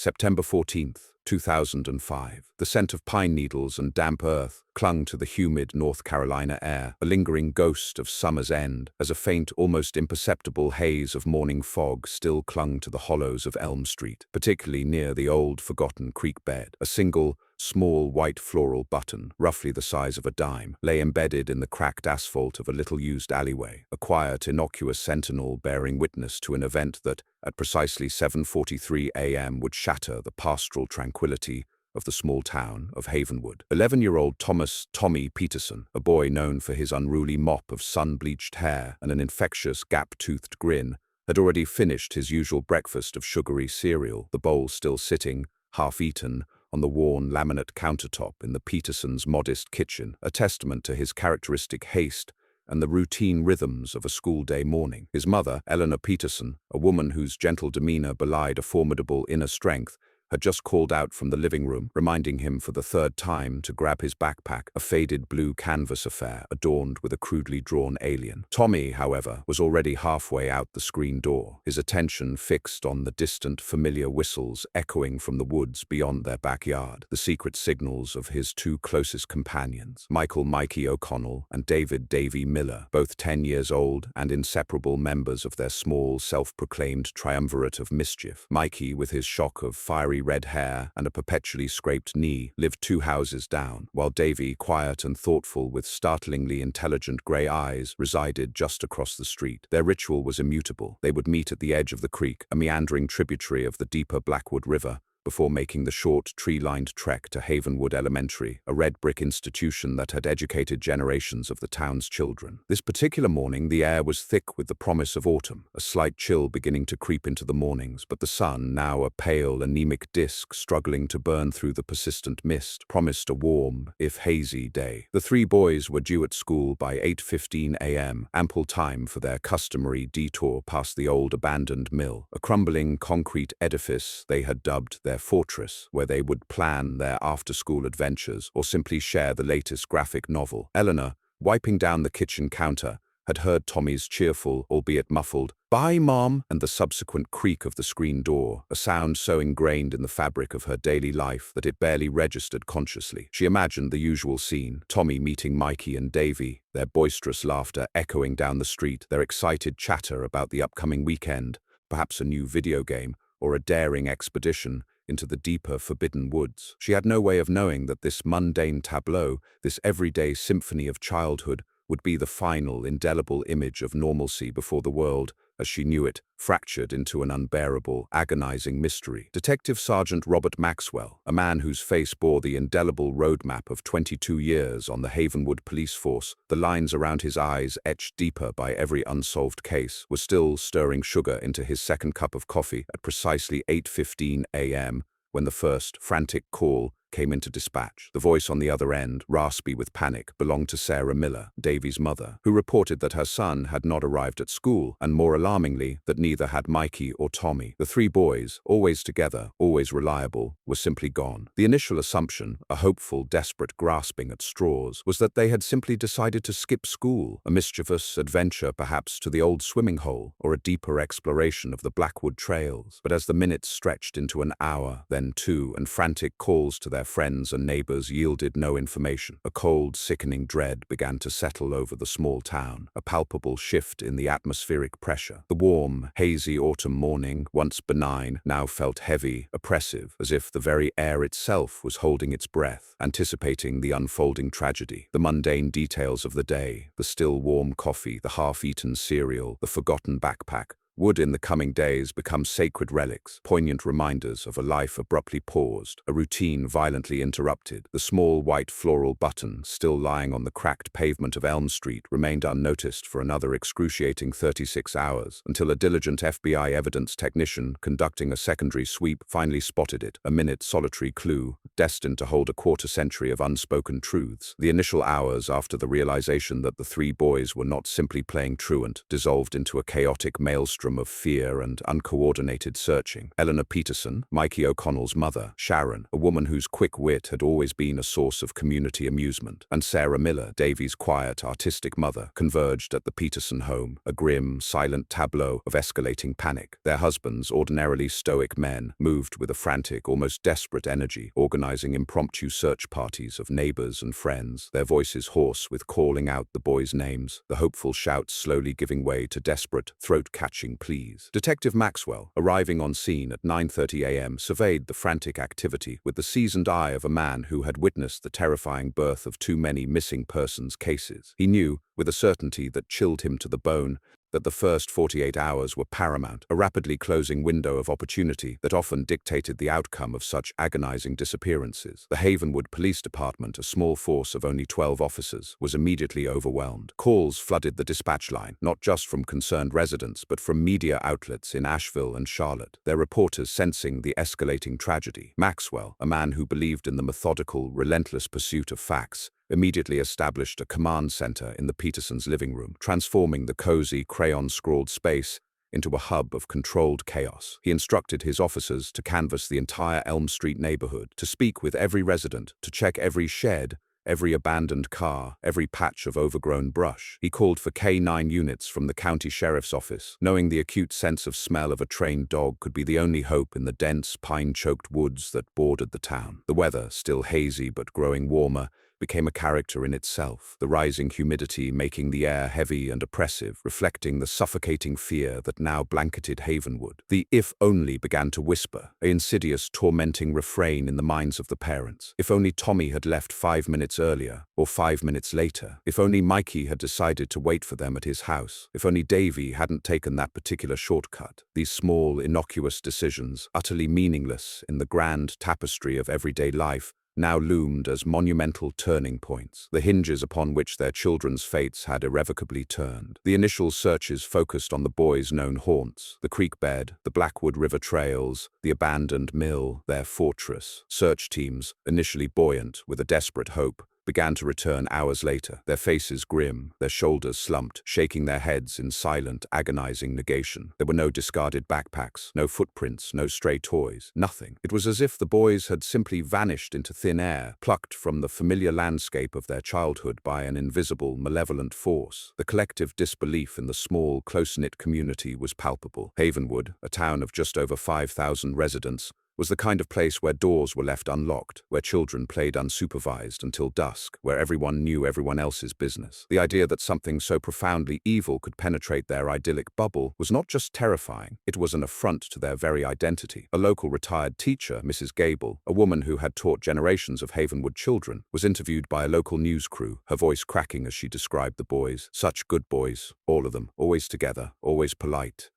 September 14th, 2005. The scent of pine needles and damp earth clung to the humid North Carolina air, a lingering ghost of summer's end, as a faint, almost imperceptible haze of morning fog still clung to the hollows of Elm Street, particularly near the old, forgotten creek bed. A single, small white floral button, roughly the size of a dime, lay embedded in the cracked asphalt of a little-used alleyway, a quiet, innocuous sentinel bearing witness to an event that, at precisely 7:43 a.m., would shatter the pastoral tranquility of the small town of Havenwood. 11-year-old Tommy Peterson, a boy known for his unruly mop of sun-bleached hair and an infectious, gap-toothed grin, had already finished his usual breakfast of sugary cereal, the bowl still sitting, half-eaten, on the worn laminate countertop in the Petersons' modest kitchen, a testament to his characteristic haste and the routine rhythms of a school day morning. His mother, Eleanor Peterson, a woman whose gentle demeanor belied a formidable inner strength, had just called out from the living room, reminding him for the third time to grab his backpack, a faded blue canvas affair adorned with a crudely drawn alien. Tommy, however, was already halfway out the screen door, his attention fixed on the distant, familiar whistles echoing from the woods beyond their backyard, the secret signals of his two closest companions, Mikey O'Connell and Davey Miller, both 10 years old and inseparable members of their small, self-proclaimed triumvirate of mischief. Mikey, with his shock of fiery red hair and a perpetually scraped knee, lived 2 houses down, while Davey, quiet and thoughtful with startlingly intelligent grey eyes, resided just across the street. Their ritual was immutable. They would meet at the edge of the creek, a meandering tributary of the deeper Blackwood River, before making the short, tree-lined trek to Havenwood Elementary, a red-brick institution that had educated generations of the town's children. This particular morning, the air was thick with the promise of autumn, a slight chill beginning to creep into the mornings, but the sun, now a pale, anemic disk struggling to burn through the persistent mist, promised a warm, if hazy, day. The 3 boys were due at school by 8:15 a.m., ample time for their customary detour past the old abandoned mill, a crumbling concrete edifice they had dubbed their fortress, where they would plan their after-school adventures or simply share the latest graphic novel. Eleanor, wiping down the kitchen counter, had heard Tommy's cheerful, albeit muffled, "Bye, Mom," and the subsequent creak of the screen door, a sound so ingrained in the fabric of her daily life that it barely registered consciously. She imagined the usual scene, Tommy meeting Mikey and Davey, their boisterous laughter echoing down the street, their excited chatter about the upcoming weekend, perhaps a new video game, or a daring expedition into the deeper, forbidden woods. She had no way of knowing that this mundane tableau, this everyday symphony of childhood, would be the final, indelible image of normalcy before the world, as she knew it, fractured into an unbearable, agonizing mystery. Detective Sergeant Robert Maxwell, a man whose face bore the indelible roadmap of 22 years on the Havenwood police force, the lines around his eyes etched deeper by every unsolved case, was still stirring sugar into his second cup of coffee at precisely 8:15 a.m. when the first frantic call came into dispatch. The voice on the other end, raspy with panic, belonged to Sarah Miller, Davey's mother, who reported that her son had not arrived at school, and more alarmingly, that neither had Mikey or Tommy. The 3 boys, always together, always reliable, were simply gone. The initial assumption, a hopeful, desperate grasping at straws, was that they had simply decided to skip school, a mischievous adventure perhaps to the old swimming hole, or a deeper exploration of the Blackwood trails. But as the minutes stretched into an hour, then 2, and frantic calls to their friends and neighbors yielded no information, a cold, sickening dread began to settle over the small town, a palpable shift in the atmospheric pressure. The warm, hazy autumn morning, once benign, now felt heavy, oppressive, as if the very air itself was holding its breath, anticipating the unfolding tragedy. The mundane details of the day, the still warm coffee, the half-eaten cereal, the forgotten backpack, would in the coming days become sacred relics, poignant reminders of a life abruptly paused, a routine violently interrupted. The small white floral button, still lying on the cracked pavement of Elm Street, remained unnoticed for another excruciating 36 hours, until a diligent FBI evidence technician conducting a secondary sweep finally spotted it, a minute solitary clue, destined to hold a quarter-century of unspoken truths. The initial hours after the realization that the 3 boys were not simply playing truant dissolved into a chaotic maelstrom maelstrom of fear and uncoordinated searching. Eleanor Peterson, Mikey O'Connell's mother, Sharon, a woman whose quick wit had always been a source of community amusement, and Sarah Miller, Davey's quiet, artistic mother, converged at the Peterson home, a grim, silent tableau of escalating panic. Their husbands, ordinarily stoic men, moved with a frantic, almost desperate energy, organizing impromptu search parties of neighbors and friends, their voices hoarse with calling out the boys' names, the hopeful shouts slowly giving way to desperate, throat-catching pleas. Detective Maxwell, arriving on scene at 9:30 a.m., surveyed the frantic activity with the seasoned eye of a man who had witnessed the terrifying birth of too many missing persons cases. He knew, with a certainty that chilled him to the bone, that the first 48 hours were paramount, a rapidly closing window of opportunity that often dictated the outcome of such agonizing disappearances. The Havenwood Police Department, a small force of only 12 officers, was immediately overwhelmed. Calls flooded the dispatch line, not just from concerned residents, but from media outlets in Asheville and Charlotte, their reporters sensing the escalating tragedy. Maxwell, a man who believed in the methodical, relentless pursuit of facts, immediately established a command center in the Petersons' living room, transforming the cozy, crayon-scrawled space into a hub of controlled chaos. He instructed his officers to canvass the entire Elm Street neighborhood, to speak with every resident, to check every shed, every abandoned car, every patch of overgrown brush. He called for K-9 units from the county sheriff's office, knowing the acute sense of smell of a trained dog could be the only hope in the dense, pine-choked woods that bordered the town. The weather, still hazy but growing warmer, became a character in itself, the rising humidity making the air heavy and oppressive, reflecting the suffocating fear that now blanketed Havenwood. The "if only" began to whisper, an insidious, tormenting refrain in the minds of the parents. If only Tommy had left 5 minutes earlier, or 5 minutes later. If only Mikey had decided to wait for them at his house. If only Davey hadn't taken that particular shortcut. These small, innocuous decisions, utterly meaningless in the grand tapestry of everyday life, now loomed as monumental turning points, the hinges upon which their children's fates had irrevocably turned. The initial searches focused on the boys' known haunts, the creek bed, the Blackwood River trails, the abandoned mill, their fortress. Search teams, initially buoyant with a desperate hope, began to return hours later, their faces grim, their shoulders slumped, shaking their heads in silent, agonizing negation. There were no discarded backpacks, no footprints, no stray toys, nothing. It was as if the boys had simply vanished into thin air, plucked from the familiar landscape of their childhood by an invisible, malevolent force. The collective disbelief in the small, close-knit community was palpable. Havenwood, a town of just over 5,000 residents, was the kind of place where doors were left unlocked, where children played unsupervised until dusk, where everyone knew everyone else's business. The idea that something so profoundly evil could penetrate their idyllic bubble was not just terrifying, it was an affront to their very identity. A local retired teacher, Mrs. Gable, a woman who had taught generations of Havenwood children, was interviewed by a local news crew, her voice cracking as she described the boys. Such good boys, all of them, always together, always polite.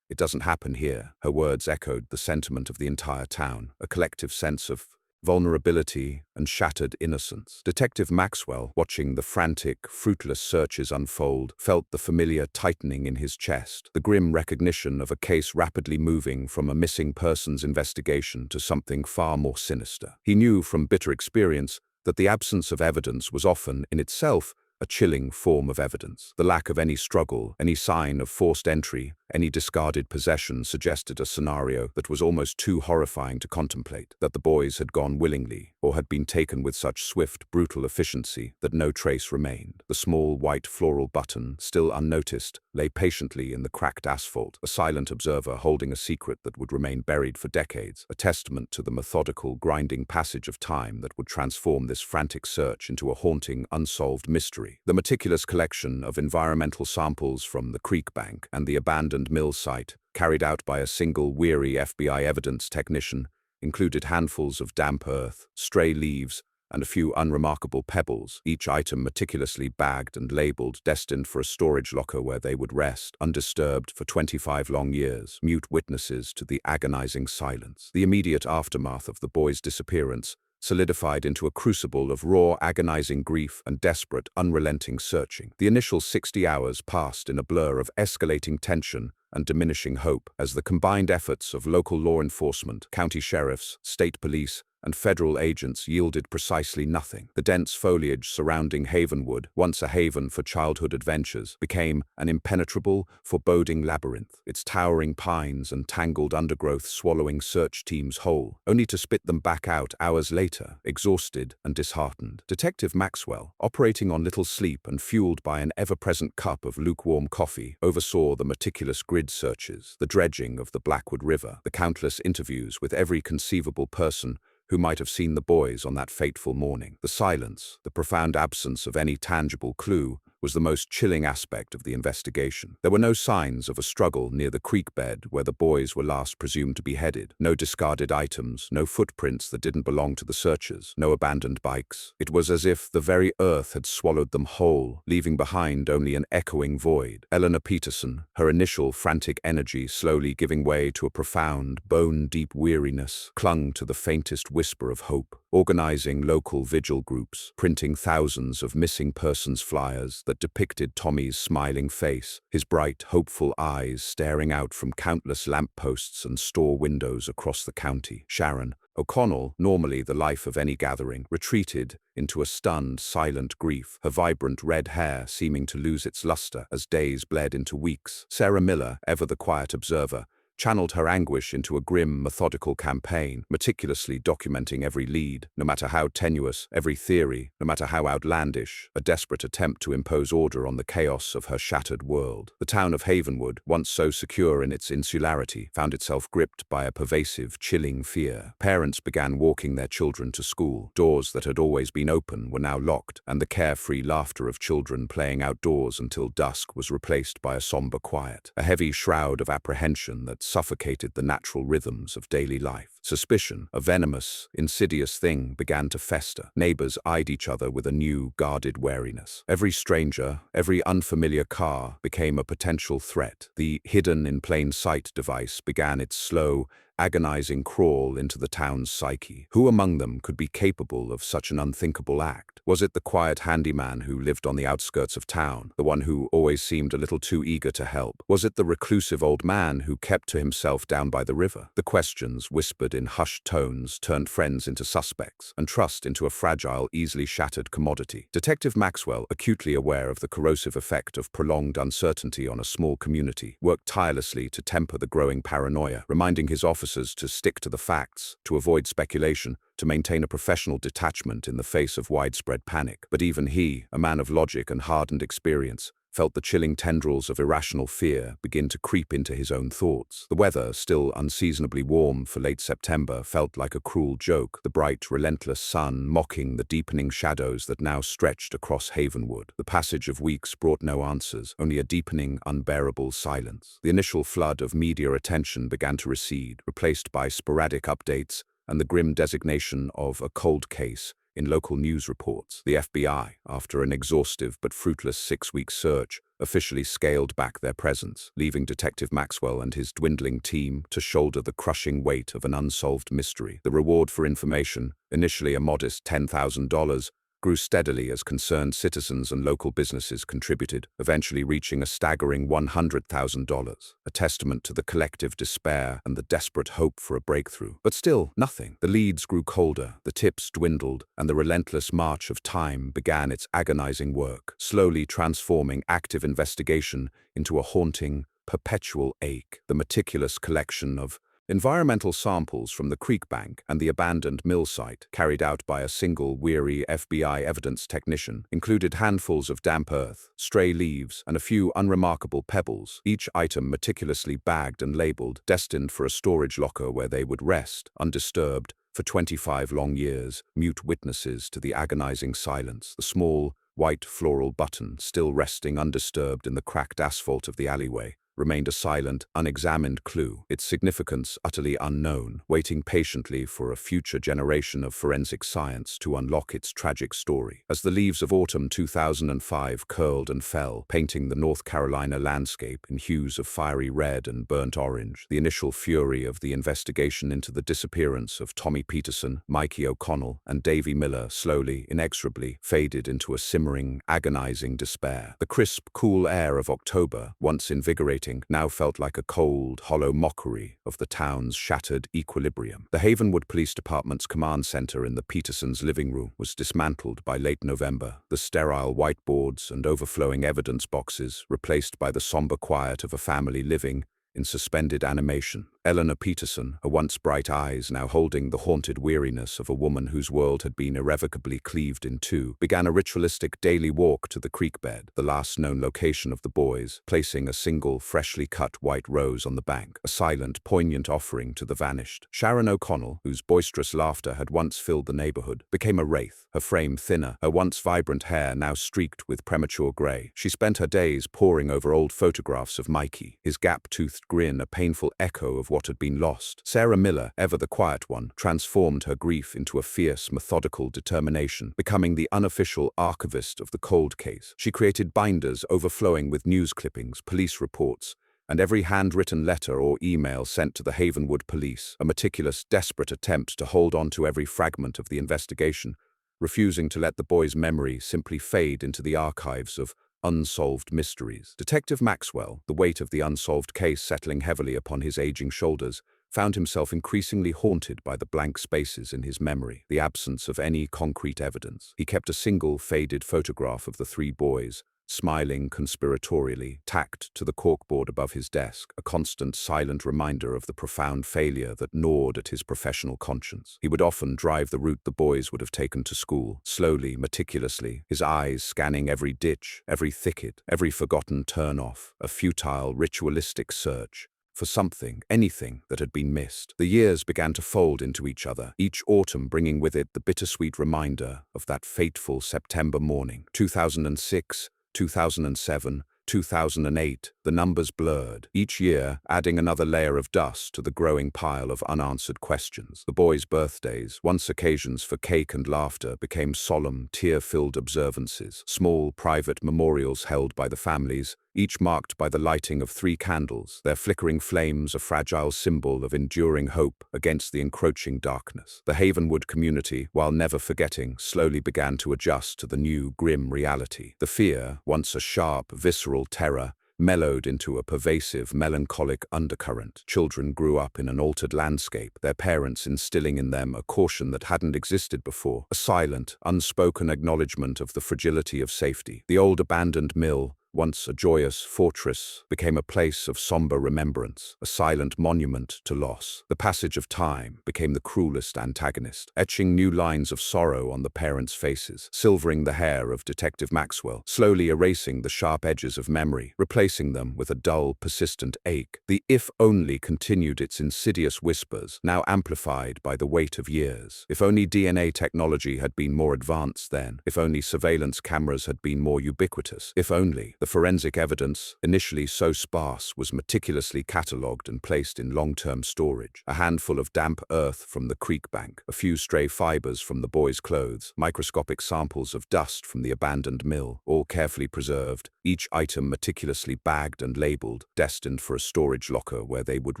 It doesn't happen here. Her words echoed the sentiment of the entire town, a collective sense of vulnerability and shattered innocence. Detective Maxwell, watching the frantic, fruitless searches unfold, felt the familiar tightening in his chest, the grim recognition of a case rapidly moving from a missing persons investigation to something far more sinister. He knew from bitter experience that the absence of evidence was often, in itself, a chilling form of evidence. The lack of any struggle, any sign of forced entry, any discarded possession suggested a scenario that was almost too horrifying to contemplate, that the boys had gone willingly, or had been taken with such swift, brutal efficiency that no trace remained. The small white floral button, still unnoticed, lay patiently in the cracked asphalt, a silent observer holding a secret that would remain buried for decades, a testament to the methodical, grinding passage of time that would transform this frantic search into a haunting, unsolved mystery. The meticulous collection of environmental samples from the creek bank and the abandoned mill site, carried out by a single weary FBI evidence technician, included handfuls of damp earth, stray leaves, and a few unremarkable pebbles, each item meticulously bagged and labeled, destined for a storage locker where they would rest, undisturbed for 25 long years, mute witnesses to the agonizing silence. The immediate aftermath of the boy's disappearance solidified into a crucible of raw, agonizing grief and desperate, unrelenting searching. The initial 60 hours passed in a blur of escalating tension and diminishing hope as the combined efforts of local law enforcement, county sheriffs, state police, and federal agents yielded precisely nothing. The dense foliage surrounding Havenwood, once a haven for childhood adventures, became an impenetrable, foreboding labyrinth, its towering pines and tangled undergrowth swallowing search teams whole, only to spit them back out hours later, exhausted and disheartened. Detective Maxwell, operating on little sleep and fueled by an ever-present cup of lukewarm coffee, oversaw the meticulous grid searches, the dredging of the Blackwood River, the countless interviews with every conceivable person who might have seen the boys on that fateful morning. The silence, the profound absence of any tangible clue, was the most chilling aspect of the investigation. There were no signs of a struggle near the creek bed where the boys were last presumed to be headed, no discarded items, no footprints that didn't belong to the searchers, no abandoned bikes. It was as if the very earth had swallowed them whole, leaving behind only an echoing void. Tommy Peterson, her initial frantic energy slowly giving way to a profound, bone-deep weariness, clung to the faintest whisper of hope, organizing local vigil groups, printing thousands of missing persons flyers that depicted Tommy's smiling face, his bright, hopeful eyes staring out from countless lampposts and store windows across the county. Sharon O'Connell, normally the life of any gathering, retreated into a stunned, silent grief, her vibrant red hair seeming to lose its luster as days bled into weeks. Sarah Miller, ever the quiet observer, channeled her anguish into a grim, methodical campaign, meticulously documenting every lead, no matter how tenuous, every theory, no matter how outlandish, a desperate attempt to impose order on the chaos of her shattered world. The town of Havenwood, once so secure in its insularity, found itself gripped by a pervasive, chilling fear. Parents began walking their children to school. Doors that had always been open were now locked, and the carefree laughter of children playing outdoors until dusk was replaced by a somber quiet, a heavy shroud of apprehension that suffocated the natural rhythms of daily life. Suspicion, a venomous, insidious thing, began to fester. Neighbors eyed each other with a new, guarded wariness. Every stranger, every unfamiliar car became a potential threat. The hidden-in-plain-sight device began its slow, agonizing crawl into the town's psyche. Who among them could be capable of such an unthinkable act? Was it the quiet handyman who lived on the outskirts of town, the one who always seemed a little too eager to help? Was it the reclusive old man who kept to himself down by the river? The questions, whispered in hushed tones, turned friends into suspects, and trust into a fragile, easily shattered commodity. Detective Maxwell, acutely aware of the corrosive effect of prolonged uncertainty on a small community, worked tirelessly to temper the growing paranoia, reminding his officers to stick to the facts, to avoid speculation, to maintain a professional detachment in the face of widespread panic. But even he, a man of logic and hardened experience, felt the chilling tendrils of irrational fear begin to creep into his own thoughts. The weather, still unseasonably warm for late September, felt like a cruel joke, the bright, relentless sun mocking the deepening shadows that now stretched across Havenwood. The passage of weeks brought no answers, only a deepening, unbearable silence. The initial flood of media attention began to recede, replaced by sporadic updates and the grim designation of a cold case in local news reports. The FBI, after an exhaustive but fruitless 6-week search, officially scaled back their presence, leaving Detective Maxwell and his dwindling team to shoulder the crushing weight of an unsolved mystery. The reward for information, initially a modest $10,000, grew steadily as concerned citizens and local businesses contributed, eventually reaching a staggering $100,000, a testament to the collective despair and the desperate hope for a breakthrough. But still, nothing. The leads grew colder, the tips dwindled, and the relentless march of time began its agonizing work, slowly transforming active investigation into a haunting, perpetual ache. The meticulous collection of environmental samples from the creek bank and the abandoned mill site, carried out by a single weary FBI evidence technician, included handfuls of damp earth, stray leaves, and a few unremarkable pebbles, each item meticulously bagged and labeled, destined for a storage locker where they would rest, undisturbed, for 25 long years, mute witnesses to the agonizing silence. The small, white floral button, still resting undisturbed in the cracked asphalt of the alleyway, remained a silent, unexamined clue, its significance utterly unknown, waiting patiently for a future generation of forensic science to unlock its tragic story. As the leaves of autumn 2005 curled and fell, painting the North Carolina landscape in hues of fiery red and burnt orange, the initial fury of the investigation into the disappearance of Tommy Peterson, Mikey O'Connell, and Davey Miller slowly, inexorably, faded into a simmering, agonizing despair. The crisp, cool air of October, once invigorating setting now felt like a cold, hollow mockery of the town's shattered equilibrium. The Havenwood Police Department's command center in the Petersons' living room was dismantled by late November, the sterile whiteboards and overflowing evidence boxes replaced by the somber quiet of a family living in suspended animation. Eleanor Peterson, her once bright eyes now holding the haunted weariness of a woman whose world had been irrevocably cleaved in two, began a ritualistic daily walk to the creek bed, the last known location of the boys, placing a single, freshly cut white rose on the bank, a silent, poignant offering to the vanished. Sharon O'Connell, whose boisterous laughter had once filled the neighborhood, became a wraith, her frame thinner, her once vibrant hair now streaked with premature gray. She spent her days poring over old photographs of Mikey, his gap-toothed grin a painful echo of what had been lost. Sarah Miller, ever the quiet one, transformed her grief into a fierce, methodical determination, becoming the unofficial archivist of the cold case. She created binders overflowing with news clippings, police reports, and every handwritten letter or email sent to the Havenwood police, a meticulous, desperate attempt to hold on to every fragment of the investigation, refusing to let the boy's memory simply fade into the archives of unsolved mysteries. Detective Maxwell, the weight of the unsolved case settling heavily upon his aging shoulders, found himself increasingly haunted by the blank spaces in his memory, the absence of any concrete evidence. He kept a single faded photograph of the three boys, smiling conspiratorially, tacked to the corkboard above his desk, a constant silent reminder of the profound failure that gnawed at his professional conscience. He would often drive the route the boys would have taken to school, slowly, meticulously, his eyes scanning every ditch, every thicket, every forgotten turn-off, a futile, ritualistic search for something, anything that had been missed. The years began to fold into each other, each autumn bringing with it the bittersweet reminder of that fateful September morning. 2006, 2007, 2008, the numbers blurred, each year adding another layer of dust to the growing pile of unanswered questions. The boys' birthdays, once occasions for cake and laughter, became solemn, tear-filled observances, small, private memorials held by the families, each marked by the lighting of 3 candles, their flickering flames a fragile symbol of enduring hope against the encroaching darkness. The Havenwood community, while never forgetting, slowly began to adjust to the new, grim reality. The fear, once a sharp, visceral terror, mellowed into a pervasive, melancholic undercurrent. Children grew up in an altered landscape, their parents instilling in them a caution that hadn't existed before, a silent, unspoken acknowledgement of the fragility of safety. The old abandoned mill, once a joyous fortress, became a place of somber remembrance, a silent monument to loss. The passage of time became the cruelest antagonist, etching new lines of sorrow on the parents' faces, silvering the hair of Detective Maxwell, slowly erasing the sharp edges of memory, replacing them with a dull, persistent ache. The if only continued its insidious whispers, now amplified by the weight of years. If only DNA technology had been more advanced then, if only surveillance cameras had been more ubiquitous, if only the forensic evidence, initially so sparse, was meticulously catalogued and placed in long-term storage. A handful of damp earth from the creek bank, a few stray fibers from the boys' clothes, microscopic samples of dust from the abandoned mill, all carefully preserved, each item meticulously bagged and labeled, destined for a storage locker where they would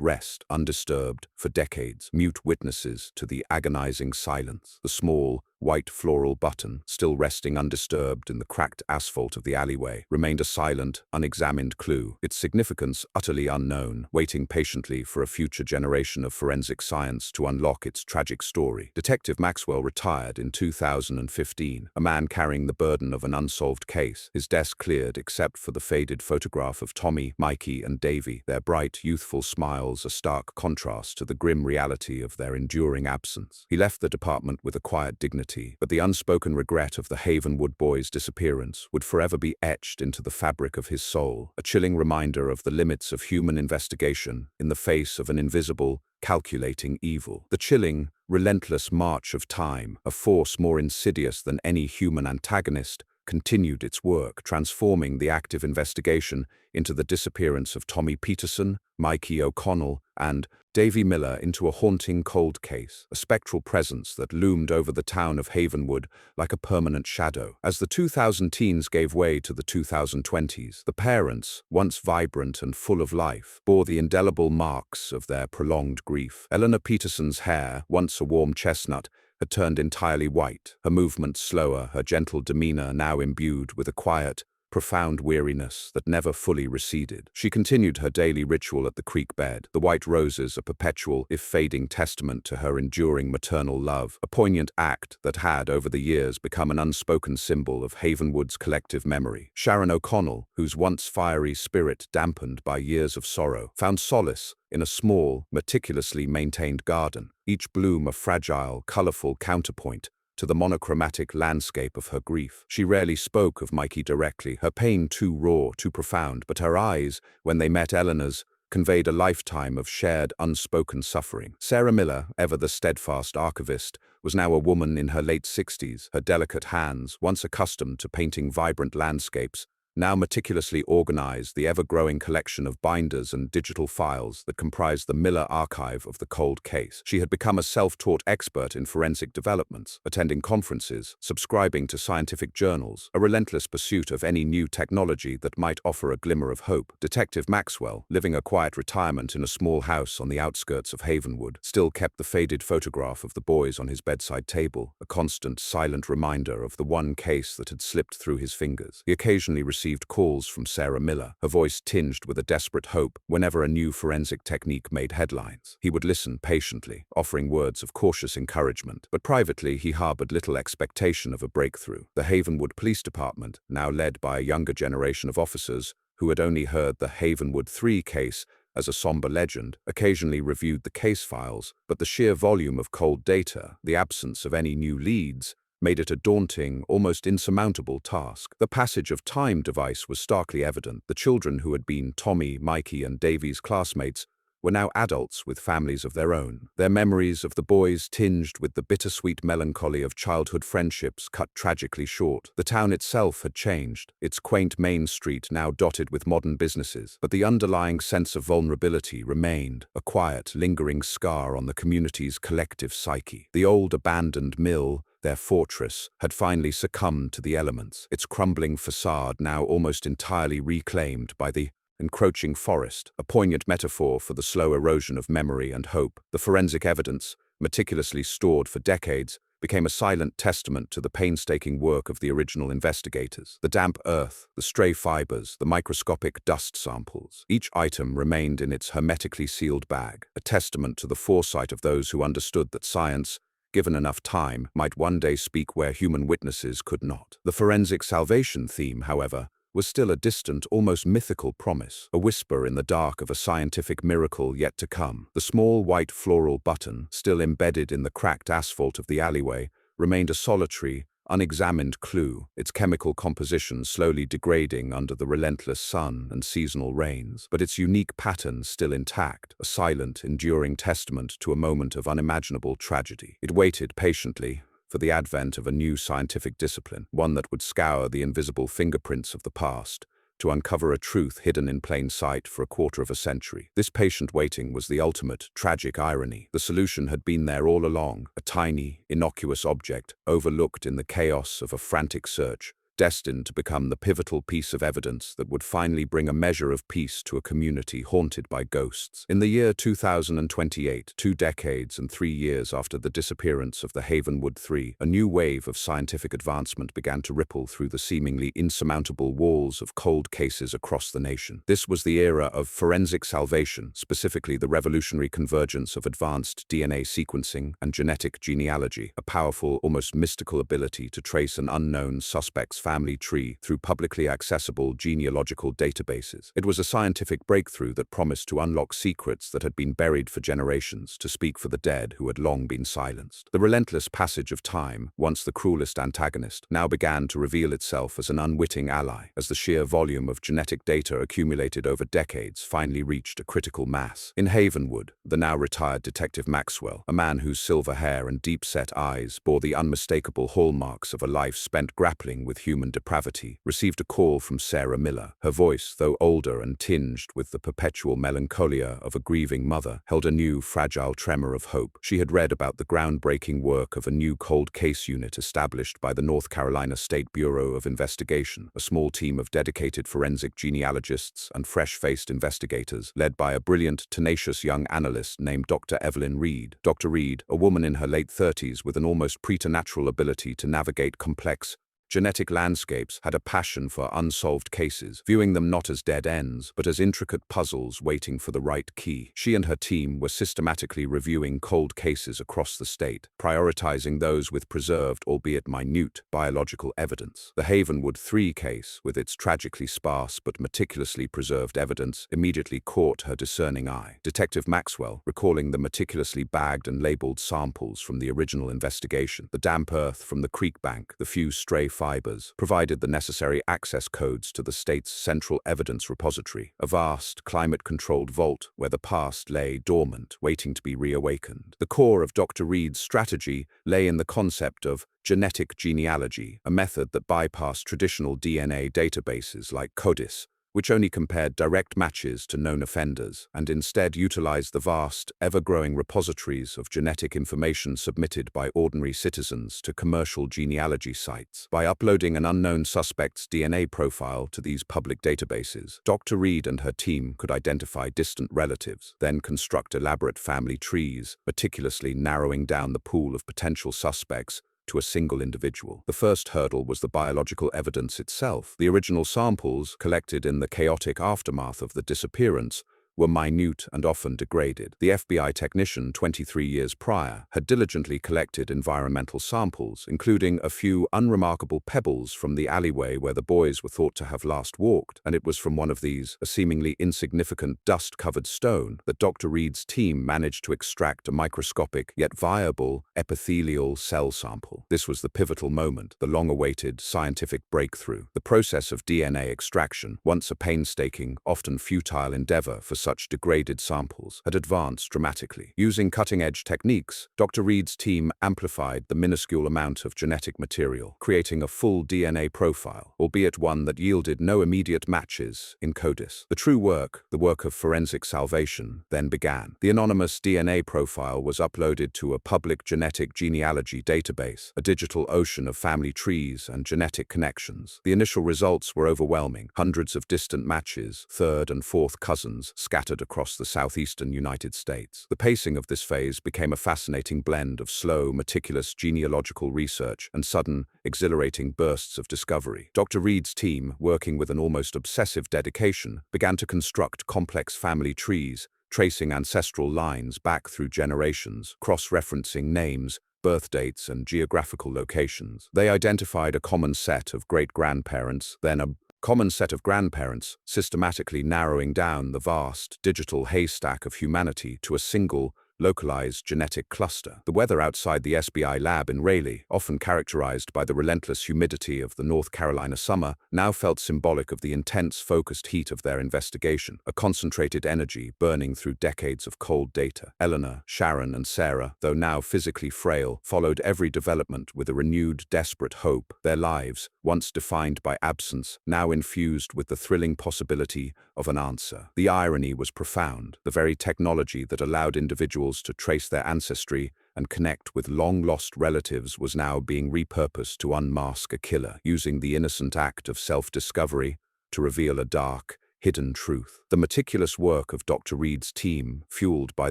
rest, undisturbed, for decades, mute witnesses to the agonizing silence. The small, white floral button, still resting undisturbed in the cracked asphalt of the alleyway, remained a silent, unexamined clue, its significance utterly unknown, waiting patiently for a future generation of forensic science to unlock its tragic story. Detective Maxwell retired in 2015, a man carrying the burden of an unsolved case, his desk cleared except for the faded photograph of Tommy, Mikey, and Davey, their bright, youthful smiles a stark contrast to the grim reality of their enduring absence. He left the department with a quiet dignity, but the unspoken regret of the Havenwood boys' disappearance would forever be etched into the fabric of his soul, a chilling reminder of the limits of human investigation in the face of an invisible, calculating evil. The chilling, relentless march of time, a force more insidious than any human antagonist, continued its work, transforming the active investigation into the disappearance of Tommy Peterson, Mikey O'Connell, and Davey Miller into a haunting cold case, a spectral presence that loomed over the town of Havenwood like a permanent shadow. As the 2000 teens gave way to the 2020s, the parents, once vibrant and full of life, bore the indelible marks of their prolonged grief. Eleanor Peterson's hair, once a warm chestnut, had turned entirely white, her movements slower, her gentle demeanor now imbued with a quiet, profound weariness that never fully receded. She continued her daily ritual at the creek bed, the white roses a perpetual, if fading, testament to her enduring maternal love, a poignant act that had, over the years, become an unspoken symbol of Havenwood's collective memory. Sharon O'Connell, whose once fiery spirit dampened by years of sorrow, found solace in a small, meticulously maintained garden, each bloom a fragile, colorful counterpoint to the monochromatic landscape of her grief. She rarely spoke of Mikey directly, her pain too raw, too profound, but her eyes, when they met Eleanor's, conveyed a lifetime of shared, unspoken suffering. Sarah Miller, ever the steadfast archivist, was now a woman in her late 60s, her delicate hands, once accustomed to painting vibrant landscapes, now meticulously organized the ever-growing collection of binders and digital files that comprised the Miller archive of the cold case. She had become a self-taught expert in forensic developments, attending conferences, subscribing to scientific journals, a relentless pursuit of any new technology that might offer a glimmer of hope. Detective Maxwell, living a quiet retirement in a small house on the outskirts of Havenwood, still kept the faded photograph of the boys on his bedside table, a constant, silent reminder of the one case that had slipped through his fingers. He occasionally received calls from Sarah Miller, her voice tinged with a desperate hope whenever a new forensic technique made headlines. He would listen patiently, offering words of cautious encouragement, but privately he harbored little expectation of a breakthrough. The Havenwood Police Department, now led by a younger generation of officers who had only heard the Havenwood 3 case as a somber legend, occasionally reviewed the case files, but the sheer volume of cold data, the absence of any new leads, made it a daunting, almost insurmountable task. The passage of time device was starkly evident. The children who had been Tommy, Mikey, and Davey's classmates were now adults with families of their own, their memories of the boys tinged with the bittersweet melancholy of childhood friendships cut tragically short. The town itself had changed, its quaint main street now dotted with modern businesses, but the underlying sense of vulnerability remained, a quiet, lingering scar on the community's collective psyche. The old abandoned mill, their fortress, had finally succumbed to the elements, its crumbling facade now almost entirely reclaimed by the encroaching forest, a poignant metaphor for the slow erosion of memory and hope. The forensic evidence, meticulously stored for decades, became a silent testament to the painstaking work of the original investigators. The damp earth, the stray fibers, the microscopic dust samples, each item remained in its hermetically sealed bag, a testament to the foresight of those who understood that science, given enough time, might one day speak where human witnesses could not. The forensic salvation theme, however, was still a distant, almost mythical promise, a whisper in the dark of a scientific miracle yet to come. The small white floral button, still embedded in the cracked asphalt of the alleyway, remained a solitary, unexamined clue, its chemical composition slowly degrading under the relentless sun and seasonal rains, but its unique pattern still intact, a silent, enduring testament to a moment of unimaginable tragedy. It waited patiently for the advent of a new scientific discipline, one that would scour the invisible fingerprints of the past, to uncover a truth hidden in plain sight for a quarter of a century. This patient waiting was the ultimate, tragic irony. The solution had been there all along, a tiny, innocuous object, overlooked in the chaos of a frantic search, destined to become the pivotal piece of evidence that would finally bring a measure of peace to a community haunted by ghosts. In the year 2028, 2 decades and 3 years after the disappearance of the Havenwood 3, a new wave of scientific advancement began to ripple through the seemingly insurmountable walls of cold cases across the nation. This was the era of forensic salvation, specifically the revolutionary convergence of advanced DNA sequencing and genetic genealogy, a powerful, almost mystical ability to trace an unknown suspect's family tree through publicly accessible genealogical databases. It was a scientific breakthrough that promised to unlock secrets that had been buried for generations, to speak for the dead who had long been silenced. The relentless passage of time, once the cruelest antagonist, now began to reveal itself as an unwitting ally, as the sheer volume of genetic data accumulated over decades finally reached a critical mass. In Havenwood, the now retired Detective Maxwell, a man whose silver hair and deep-set eyes bore the unmistakable hallmarks of a life spent grappling with human depravity, received a call from Sarah Miller. Her voice, though older and tinged with the perpetual melancholia of a grieving mother, held a new, fragile tremor of hope. She had read about the groundbreaking work of a new cold case unit established by the North Carolina State Bureau of Investigation, a small team of dedicated forensic genealogists and fresh-faced investigators, led by a brilliant, tenacious young analyst named Dr. Evelyn Reed. Dr. Reed, a woman in her late 30s with an almost preternatural ability to navigate complex, genetic landscapes, had a passion for unsolved cases, viewing them not as dead ends, but as intricate puzzles waiting for the right key. She and her team were systematically reviewing cold cases across the state, prioritizing those with preserved, albeit minute, biological evidence. The Havenwood 3 case, with its tragically sparse but meticulously preserved evidence, immediately caught her discerning eye. Detective Maxwell, recalling the meticulously bagged and labeled samples from the original investigation, the damp earth from the creek bank, the few stray fibers, provided the necessary access codes to the state's central evidence repository, a vast, climate-controlled vault where the past lay dormant, waiting to be reawakened. The core of Dr. Reed's strategy lay in the concept of genetic genealogy, a method that bypassed traditional DNA databases like CODIS, which only compared direct matches to known offenders, and instead utilized the vast, ever-growing repositories of genetic information submitted by ordinary citizens to commercial genealogy sites. By uploading an unknown suspect's DNA profile to these public databases, Dr. Reed and her team could identify distant relatives, then construct elaborate family trees, meticulously narrowing down the pool of potential suspects to a single individual. The first hurdle was the biological evidence itself. The original samples, collected in the chaotic aftermath of the disappearance, were minute and often degraded. The FBI technician, 23 years prior, had diligently collected environmental samples, including a few unremarkable pebbles from the alleyway where the boys were thought to have last walked, and it was from one of these, a seemingly insignificant dust-covered stone, that Dr. Reed's team managed to extract a microscopic yet viable epithelial cell sample. This was the pivotal moment, the long-awaited scientific breakthrough. The process of DNA extraction, once a painstaking, often futile endeavor for such degraded samples, had advanced dramatically. Using cutting-edge techniques, Dr. Reed's team amplified the minuscule amount of genetic material, creating a full DNA profile, albeit one that yielded no immediate matches in CODIS. The true work, the work of forensic salvation, then began. The anonymous DNA profile was uploaded to a public genetic genealogy database, a digital ocean of family trees and genetic connections. The initial results were overwhelming. Hundreds of distant matches, third and fourth cousins, scattered across the southeastern United States. The pacing of this phase became a fascinating blend of slow, meticulous genealogical research and sudden, exhilarating bursts of discovery. Dr. Reed's team, working with an almost obsessive dedication, began to construct complex family trees, tracing ancestral lines back through generations, cross-referencing names, birth dates, and geographical locations. They identified a common set of great-grandparents, then a common set of grandparents, systematically narrowing down the vast digital haystack of humanity to a single, localized genetic cluster. The weather outside the SBI lab in Raleigh, often characterized by the relentless humidity of the North Carolina summer, now felt symbolic of the intense, focused heat of their investigation, a concentrated energy burning through decades of cold data. Eleanor, Sharon, and Sarah, though now physically frail, followed every development with a renewed, desperate hope. Their lives, once defined by absence, now infused with the thrilling possibility of an answer. The irony was profound. The very technology that allowed individuals to trace their ancestry and connect with long-lost relatives was now being repurposed to unmask a killer, using the innocent act of self-discovery to reveal a dark, hidden truth. The meticulous work of Dr. Reed's team, fueled by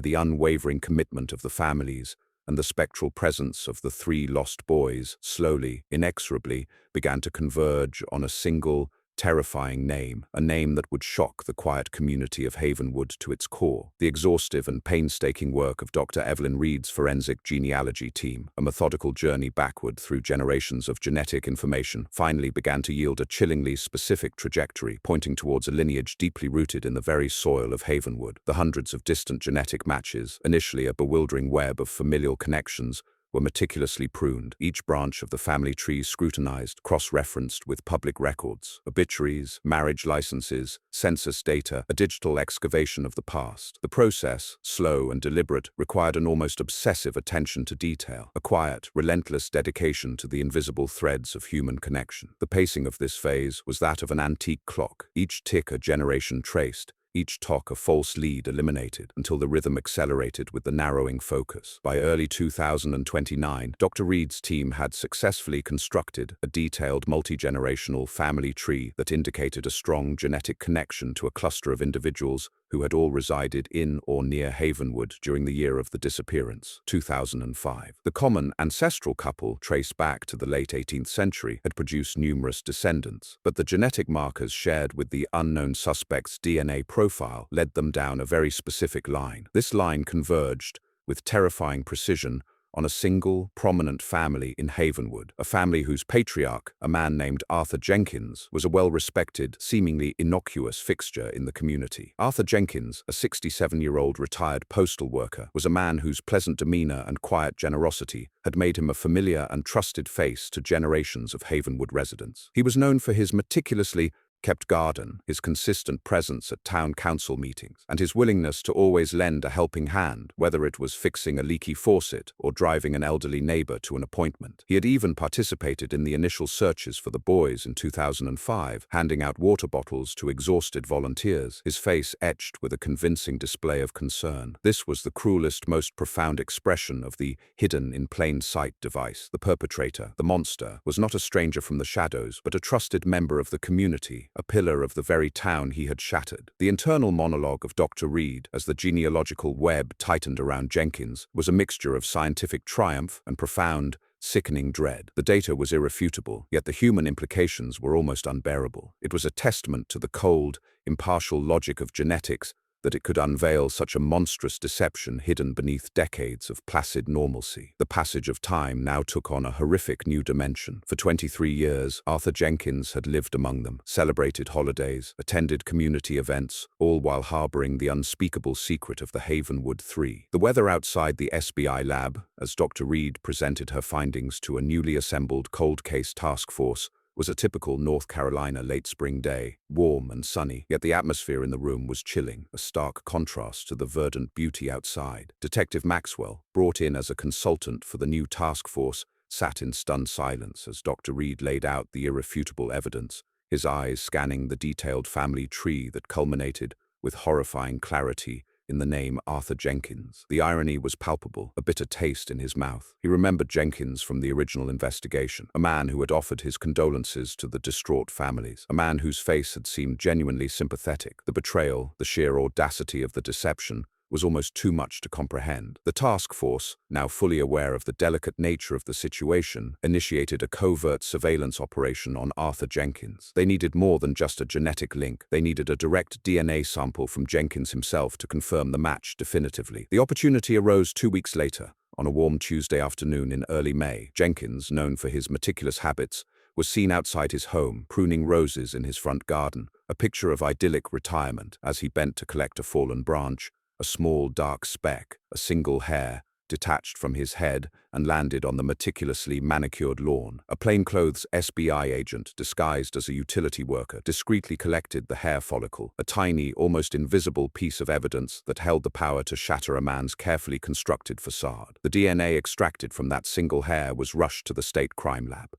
the unwavering commitment of the families and the spectral presence of the 3 lost boys, slowly, inexorably, began to converge on a single, terrifying name, a name that would shock the quiet community of Havenwood to its core. The exhaustive and painstaking work of Dr. Evelyn Reed's forensic genealogy team, a methodical journey backward through generations of genetic information, finally began to yield a chillingly specific trajectory, pointing towards a lineage deeply rooted in the very soil of Havenwood. The hundreds of distant genetic matches, initially a bewildering web of familial connections, were meticulously pruned, each branch of the family tree scrutinized, cross-referenced with public records, obituaries, marriage licenses, census data, a digital excavation of the past. The process, slow and deliberate, required an almost obsessive attention to detail, a quiet, relentless dedication to the invisible threads of human connection. The pacing of this phase was that of an antique clock, each tick a generation traced, each tock a false lead eliminated, until the rhythm accelerated with the narrowing focus. By early 2029, Dr. Reed's team had successfully constructed a detailed multi-generational family tree that indicated a strong genetic connection to a cluster of individuals who had all resided in or near Havenwood during the year of the disappearance, 2005. The common ancestral couple, traced back to the late 18th century, had produced numerous descendants, but the genetic markers shared with the unknown suspect's DNA profile led them down a very specific line. This line converged, with terrifying precision, on a single, prominent family in Havenwood, a family whose patriarch, a man named Arthur Jenkins, was a well-respected, seemingly innocuous fixture in the community. Arthur Jenkins, a 67-year-old retired postal worker, was a man whose pleasant demeanor and quiet generosity had made him a familiar and trusted face to generations of Havenwood residents. He was known for his meticulously kept garden, his consistent presence at town council meetings, and his willingness to always lend a helping hand, whether it was fixing a leaky faucet or driving an elderly neighbor to an appointment. He had even participated in the initial searches for the boys in 2005, handing out water bottles to exhausted volunteers, his face etched with a convincing display of concern. This was the cruelest, most profound expression of the hidden in plain sight device. The perpetrator, the monster, was not a stranger from the shadows, but a trusted member of the community, a pillar of the very town he had shattered. The internal monologue of Dr. Reed, as the genealogical web tightened around Jenkins, was a mixture of scientific triumph and profound, sickening dread. The data was irrefutable, yet the human implications were almost unbearable. It was a testament to the cold, impartial logic of genetics that it could unveil such a monstrous deception hidden beneath decades of placid normalcy. The passage of time now took on a horrific new dimension. For 23 years, Arthur Jenkins had lived among them, celebrated holidays, attended community events, all while harboring the unspeakable secret of the Havenwood Three. The weather outside the SBI lab, as Dr. Reed presented her findings to a newly assembled cold case task force, was a typical North Carolina late spring day, warm and sunny, yet the atmosphere in the room was chilling, a stark contrast to the verdant beauty outside. Detective Maxwell, brought in as a consultant for the new task force, sat in stunned silence as Dr. Reed laid out the irrefutable evidence, his eyes scanning the detailed family tree that culminated, with horrifying clarity, in the name Arthur Jenkins. The irony was palpable, a bitter taste in his mouth. He remembered Jenkins from the original investigation, a man who had offered his condolences to the distraught families, a man whose face had seemed genuinely sympathetic. The betrayal, the sheer audacity of the deception, was almost too much to comprehend. The task force, now fully aware of the delicate nature of the situation, initiated a covert surveillance operation on Arthur Jenkins. They needed more than just a genetic link. They needed a direct DNA sample from Jenkins himself to confirm the match definitively. The opportunity arose 2 weeks later. On a warm Tuesday afternoon in early May, Jenkins, known for his meticulous habits, was seen outside his home, pruning roses in his front garden, a picture of idyllic retirement. As he bent to collect a fallen branch, a small dark speck, a single hair, detached from his head and landed on the meticulously manicured lawn. A plainclothes SBI agent, disguised as a utility worker, discreetly collected the hair follicle, a tiny, almost invisible piece of evidence that held the power to shatter a man's carefully constructed facade. The DNA extracted from that single hair was rushed to the state crime lab.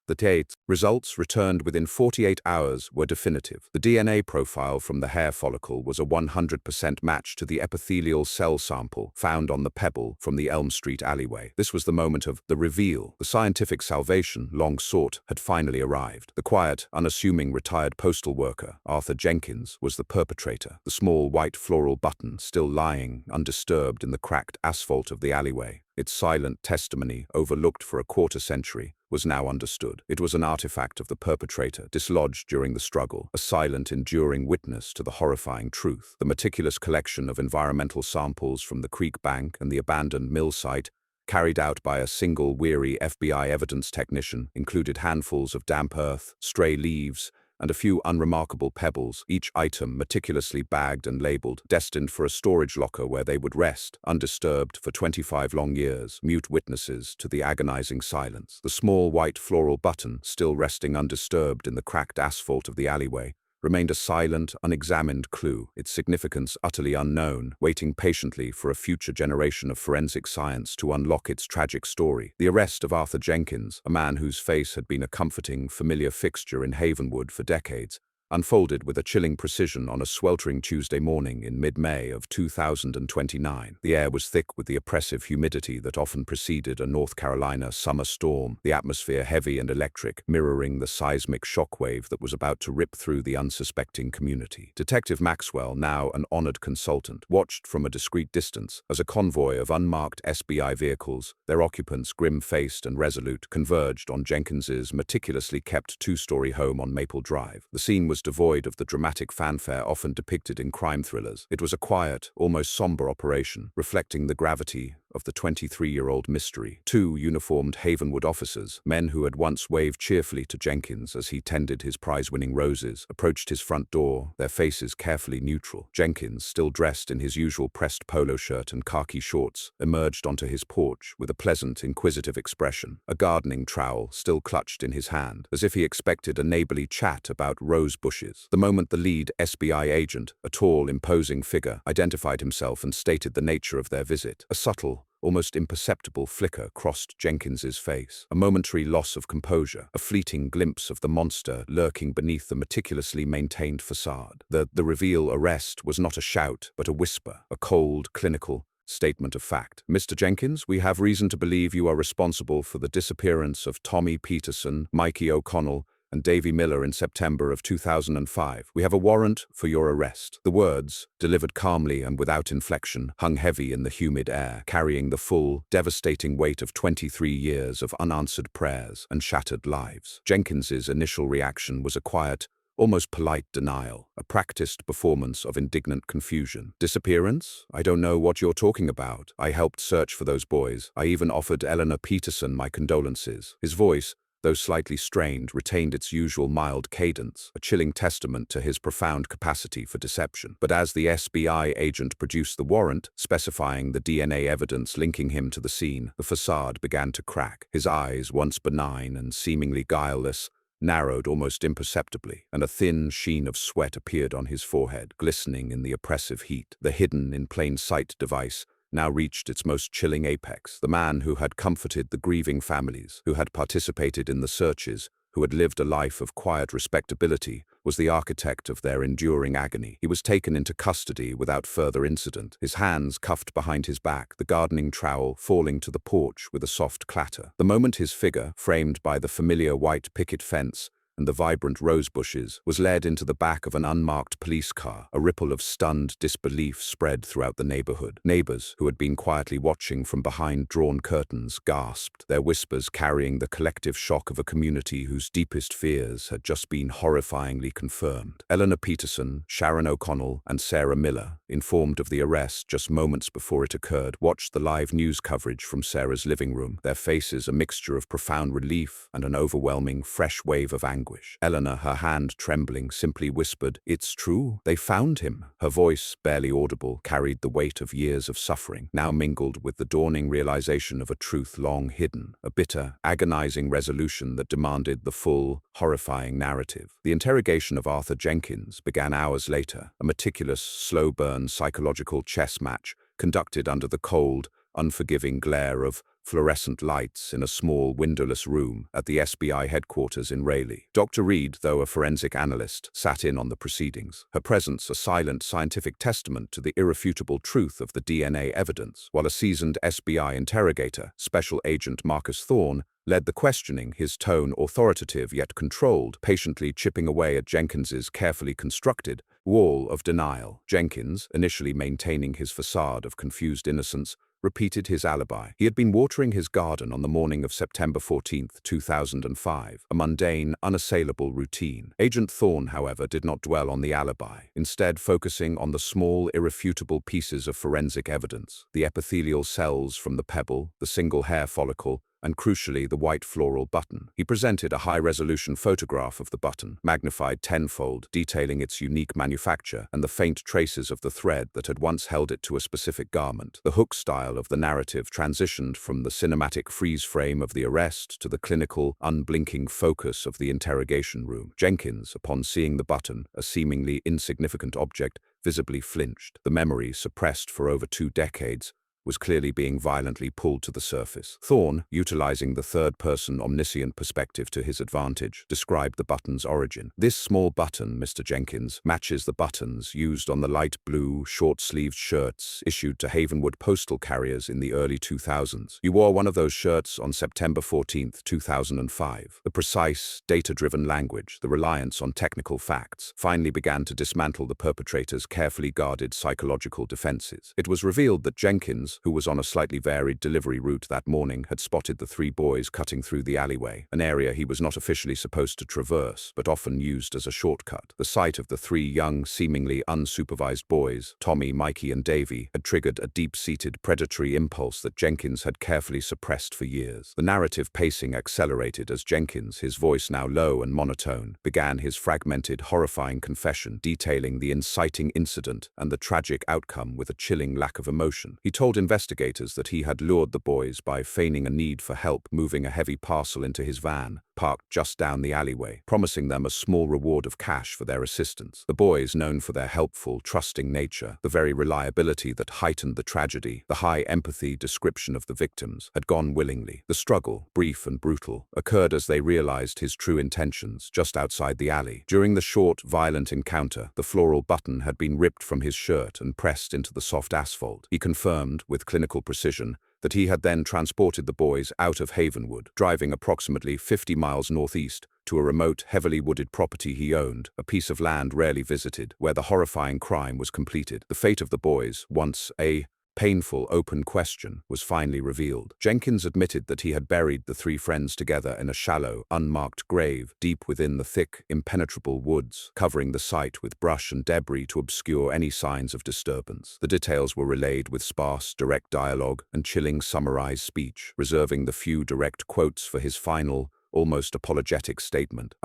The results, returned within 48 hours, were definitive. The DNA profile from the hair follicle was a 100% match to the epithelial cell sample found on the pebble from the Elm Street alleyway. This was the moment of the reveal. The scientific salvation, long sought, had finally arrived. The quiet, unassuming retired postal worker, Arthur Jenkins, was the perpetrator. The small white floral button still lying undisturbed in the cracked asphalt of the alleyway, its silent testimony, overlooked for a quarter century, was now understood. It was an artifact of the perpetrator, dislodged during the struggle, a silent, enduring witness to the horrifying truth. The meticulous collection of environmental samples from the creek bank and the abandoned mill site, carried out by a single weary FBI evidence technician, included handfuls of damp earth, stray leaves, and a few unremarkable pebbles, each item meticulously bagged and labeled, destined for a storage locker where they would rest, undisturbed for 25 long years, mute witnesses to the agonizing silence. The small white floral button, still resting undisturbed in the cracked asphalt of the alleyway, remained a silent, unexamined clue, its significance utterly unknown, waiting patiently for a future generation of forensic science to unlock its tragic story. The arrest of Arthur Jenkins, a man whose face had been a comforting, familiar fixture in Havenwood for decades, unfolded with a chilling precision on a sweltering Tuesday morning in mid-May of 2029. The air was thick with the oppressive humidity that often preceded a North Carolina summer storm, the atmosphere heavy and electric, mirroring the seismic shockwave that was about to rip through the unsuspecting community. Detective Maxwell, now an honored consultant, watched from a discreet distance as a convoy of unmarked SBI vehicles, their occupants grim-faced and resolute, converged on Jenkins's meticulously kept two-story home on Maple Drive. The scene was devoid of the dramatic fanfare often depicted in crime thrillers. It was a quiet, almost somber operation, reflecting the gravity of the 23-year-old mystery. Two uniformed Havenwood officers, men who had once waved cheerfully to Jenkins as he tended his prize-winning roses, approached his front door, their faces carefully neutral. Jenkins, still dressed in his usual pressed polo shirt and khaki shorts, emerged onto his porch with a pleasant, inquisitive expression, a gardening trowel still clutched in his hand, as if he expected a neighborly chat about rose bushes. The moment the lead SBI agent, a tall, imposing figure, identified himself and stated the nature of their visit, a subtle, almost imperceptible flicker crossed Jenkins's face, a momentary loss of composure, a fleeting glimpse of the monster lurking beneath the meticulously maintained facade. The reveal arrest was not a shout, but a whisper, a cold, clinical statement of fact. "Mr. Jenkins, we have reason to believe you are responsible for the disappearance of Tommy Peterson, Mikey O'Connell, and Davey Miller in September of 2005. We have a warrant for your arrest." The words, delivered calmly and without inflection, hung heavy in the humid air, carrying the full, devastating weight of 23 years of unanswered prayers and shattered lives. Jenkins's initial reaction was a quiet, almost polite denial, a practiced performance of indignant confusion. "Disappearance? I don't know what you're talking about. I helped search for those boys. I even offered Eleanor Peterson my condolences." His voice, though slightly strained, retained its usual mild cadence, a chilling testament to his profound capacity for deception. But as the SBI agent produced the warrant, specifying the DNA evidence linking him to the scene, the facade began to crack. His eyes, once benign and seemingly guileless, narrowed almost imperceptibly, and a thin sheen of sweat appeared on his forehead, glistening in the oppressive heat. The hidden-in-plain-sight device now reached its most chilling apex. The man who had comforted the grieving families, who had participated in the searches, who had lived a life of quiet respectability, was the architect of their enduring agony. He was taken into custody without further incident, his hands cuffed behind his back, the gardening trowel falling to the porch with a soft clatter. The moment his figure, framed by the familiar white picket fence and the vibrant rose bushes, was led into the back of an unmarked police car, a ripple of stunned disbelief spread throughout the neighborhood. Neighbors, who had been quietly watching from behind drawn curtains, gasped, their whispers carrying the collective shock of a community whose deepest fears had just been horrifyingly confirmed. Eleanor Peterson, Sharon O'Connell, and Sarah Miller, informed of the arrest just moments before it occurred, watched the live news coverage from Sarah's living room, their faces a mixture of profound relief and an overwhelming, fresh wave of anger. Eleanor, her hand trembling, simply whispered, "It's true. They found him." Her voice, barely audible, carried the weight of years of suffering, now mingled with the dawning realization of a truth long hidden, a bitter, agonizing resolution that demanded the full, horrifying narrative. The interrogation of Arthur Jenkins began hours later, a meticulous, slow-burn psychological chess match conducted under the cold, unforgiving glare of fluorescent lights in a small, windowless room at the SBI headquarters in Raleigh. Dr. Reed, though a forensic analyst, sat in on the proceedings, her presence a silent scientific testament to the irrefutable truth of the DNA evidence, while a seasoned SBI interrogator, Special Agent Marcus Thorne, led the questioning, his tone authoritative yet controlled, patiently chipping away at Jenkins's carefully constructed wall of denial. Jenkins, initially maintaining his facade of confused innocence, repeated his alibi. He had been watering his garden on the morning of September 14, 2005, a mundane, unassailable routine. Agent Thorne, however, did not dwell on the alibi, instead focusing on the small, irrefutable pieces of forensic evidence, the epithelial cells from the pebble, the single hair follicle, and crucially the white floral button. He presented a high-resolution photograph of the button, magnified tenfold, detailing its unique manufacture and the faint traces of the thread that had once held it to a specific garment. The hook style of the narrative transitioned from the cinematic freeze frame of the arrest to the clinical, unblinking focus of the interrogation room. Jenkins, upon seeing the button, a seemingly insignificant object, visibly flinched. The memory, suppressed for over 2 decades, was clearly being violently pulled to the surface. Thorne, utilizing the third-person omniscient perspective to his advantage, described the button's origin. "This small button, Mr. Jenkins, matches the buttons used on the light blue, short-sleeved shirts issued to Havenwood postal carriers in the early 2000s. You wore one of those shirts on September 14, 2005. The precise, data-driven language, the reliance on technical facts, finally began to dismantle the perpetrator's carefully guarded psychological defenses. It was revealed that Jenkins, who was on a slightly varied delivery route that morning, had spotted the three boys cutting through the alleyway, an area he was not officially supposed to traverse, but often used as a shortcut. The sight of the three young, seemingly unsupervised boys, Tommy, Mikey, and Davey, had triggered a deep-seated predatory impulse that Jenkins had carefully suppressed for years. The narrative pacing accelerated as Jenkins, his voice now low and monotone, began his fragmented, horrifying confession, detailing the inciting incident and the tragic outcome with a chilling lack of emotion. He told investigators that he had lured the boys by feigning a need for help moving a heavy parcel into his van, parked just down the alleyway, promising them a small reward of cash for their assistance. The boys, known for their helpful, trusting nature, the very reliability that heightened the tragedy, the high empathy description of the victims, had gone willingly. The struggle, brief and brutal, occurred as they realized his true intentions just outside the alley. During the short, violent encounter, the floral button had been ripped from his shirt and pressed into the soft asphalt. He confirmed, with clinical precision, that he had then transported the boys out of Havenwood, driving approximately 50 miles northeast to a remote, heavily wooded property he owned, a piece of land rarely visited, where the horrifying crime was completed. The fate of the boys, once a painful open question, was finally revealed. Jenkins admitted that he had buried the three friends together in a shallow, unmarked grave deep within the thick, impenetrable woods, covering the site with brush and debris to obscure any signs of disturbance. The details were relayed with sparse, direct dialogue and chilling summarized speech, reserving the few direct quotes for his final, almost apologetic statement.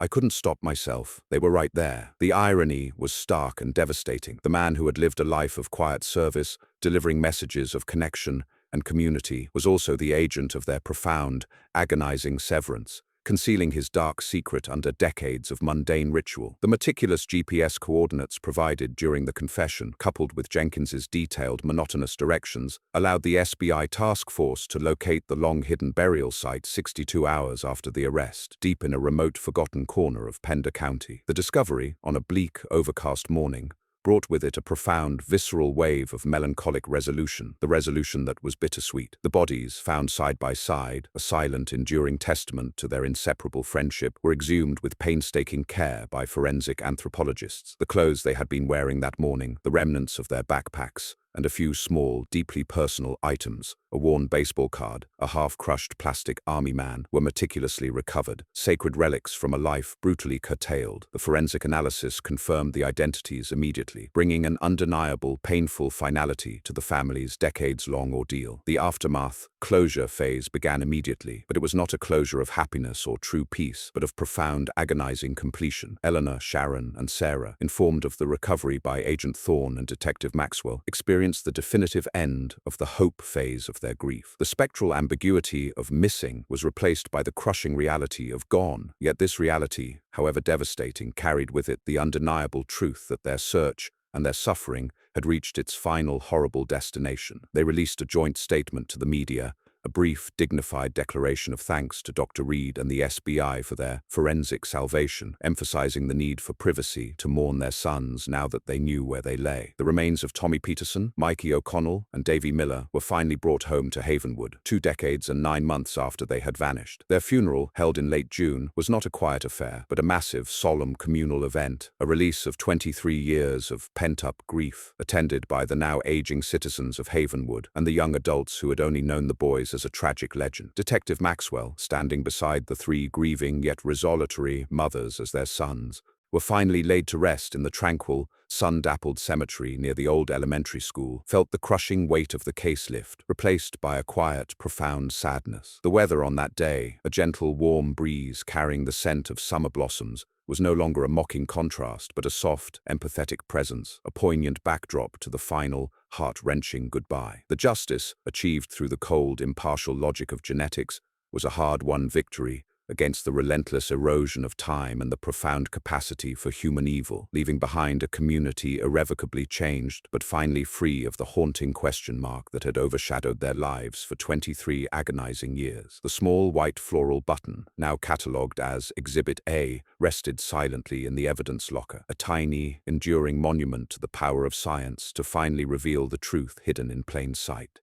I couldn't stop myself. They were right there. The irony was stark and devastating. The man who had lived a life of quiet service, delivering messages of connection and community, was also the agent of their profound, agonizing severance, concealing his dark secret under decades of mundane ritual. The meticulous GPS coordinates provided during the confession, coupled with Jenkins's detailed, monotonous directions, allowed the SBI task force to locate the long-hidden burial site 62 hours after the arrest, deep in a remote, forgotten corner of Pender County. The discovery, on a bleak, overcast morning, brought with it a profound, visceral wave of melancholic resolution, the resolution that was bittersweet. The bodies, found side by side, a silent, enduring testament to their inseparable friendship, were exhumed with painstaking care by forensic anthropologists. The clothes they had been wearing that morning, the remnants of their backpacks, and a few small, deeply personal items, a worn baseball card, a half-crushed plastic army man, were meticulously recovered, sacred relics from a life brutally curtailed. The forensic analysis confirmed the identities immediately, bringing an undeniable, painful finality to the family's decades-long ordeal. The aftermath, closure phase began immediately, but it was not a closure of happiness or true peace, but of profound, agonizing completion. Eleanor, Sharon, and Sarah, informed of the recovery by Agent Thorne and Detective Maxwell, experienced the definitive end of the hope phase of their grief. The spectral ambiguity of missing was replaced by the crushing reality of gone. Yet this reality, however devastating, carried with it the undeniable truth that their search and their suffering had reached its final horrible destination. They released a joint statement to the media, a brief, dignified declaration of thanks to Dr. Reed and the SBI for their forensic salvation, emphasizing the need for privacy to mourn their sons now that they knew where they lay. The remains of Tommy Peterson, Mikey O'Connell, and Davey Miller were finally brought home to Havenwood, 2 decades and 9 months after they had vanished. Their funeral, held in late June, was not a quiet affair, but a massive, solemn communal event, a release of 23 years of pent-up grief, attended by the now aging citizens of Havenwood and the young adults who had only known the boys as a tragic legend. Detective Maxwell, standing beside the 3 grieving yet resolatory mothers as their sons, were finally laid to rest in the tranquil, sun-dappled cemetery near the old elementary school, felt the crushing weight of the case lift, replaced by a quiet, profound sadness. The weather on that day, a gentle, warm breeze carrying the scent of summer blossoms, was no longer a mocking contrast, but a soft, empathetic presence, a poignant backdrop to the final, heart-wrenching goodbye. The justice, achieved through the cold, impartial logic of genetics, was a hard-won victory, against the relentless erosion of time and the profound capacity for human evil, leaving behind a community irrevocably changed but finally free of the haunting question mark that had overshadowed their lives for 23 agonizing years. The small white floral button, now catalogued as Exhibit A, rested silently in the evidence locker, a tiny, enduring monument to the power of science to finally reveal the truth hidden in plain sight.